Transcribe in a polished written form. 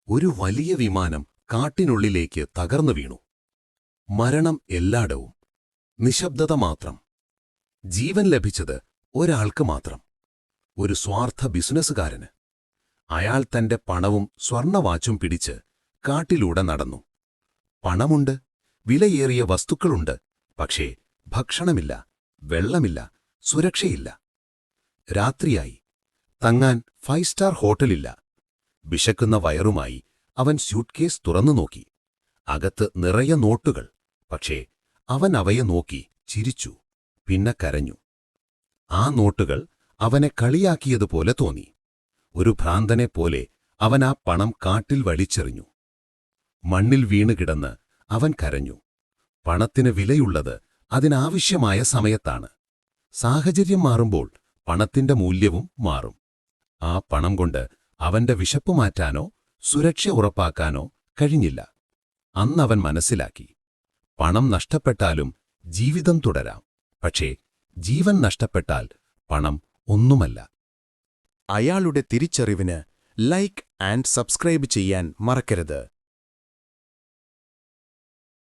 ഒരു വലിയ വിമാനം കാട്ടിനുള്ളിലേക്ക് തകർന്നു വീണു. മരണം എല്ലായിടവും. നിശബ്ദത മാത്രം. ജീവൻ ലഭിച്ചത് ഒരാൾക്ക് മാത്രം. ഒരു സ്വാർത്ഥ ബിസിനസ്സുകാരന്. അയാൾ തന്റെ പണവും സ്വർണവാച്ചും പിടിച്ച് കാട്ടിലൂടെ നടന്നു. പണമുണ്ട്, വിലയേറിയ വസ്തുക്കളുണ്ട്, പക്ഷേ ഭക്ഷണമില്ല, വെള്ളമില്ല, സുരക്ഷയില്ല. രാത്രിയായി. തങ്ങാൻ 5 സ്റ്റാർ ഹോട്ടലില്ല. വിശക്കുന്ന വയറുമായി അവൻ സ്യൂട്ട്കേസ് തുറന്നു നോക്കി. അകത്ത് നിറയെ നോട്ടുകൾ. പക്ഷേ അവൻ അവയെ നോക്കി ചിരിച്ചു, പിന്നെ കരഞ്ഞു. ആ നോട്ടുകൾ അവനെ കളിയാക്കിയതുപോലെ തോന്നി. ഒരു ഭ്രാന്തനെപ്പോലെ അവൻ ആ പണം കാട്ടിൽ വലിച്ചെറിഞ്ഞു. മണ്ണിൽ വീണുകിടന്ന് അവൻ കരഞ്ഞു. പണത്തിന് വിലയുള്ളത് അതിനാവശ്യമായ സമയത്താണ്. സാഹചര്യം മാറുമ്പോൾ പണത്തിന്റെ മൂല്യവും മാറും. ആ പണം കൊണ്ട് അവന്റെ വിശപ്പ് മാറ്റാനോ സുരക്ഷ ഉറപ്പാക്കാനോ കഴിഞ്ഞില്ല. അന്നവൻ മനസ്സിലാക്കി, പണം നഷ്ടപ്പെട്ടാലും ജീവിതം തുടരാം, പക്ഷേ ജീവൻ നഷ്ടപ്പെട്ടാൽ പണം ഒന്നുമല്ല. അയാളുടെ തിരിച്ചറിവിന് ലൈക്ക് ആൻഡ് സബ്സ്ക്രൈബ് ചെയ്യാൻ മറക്കരുത്.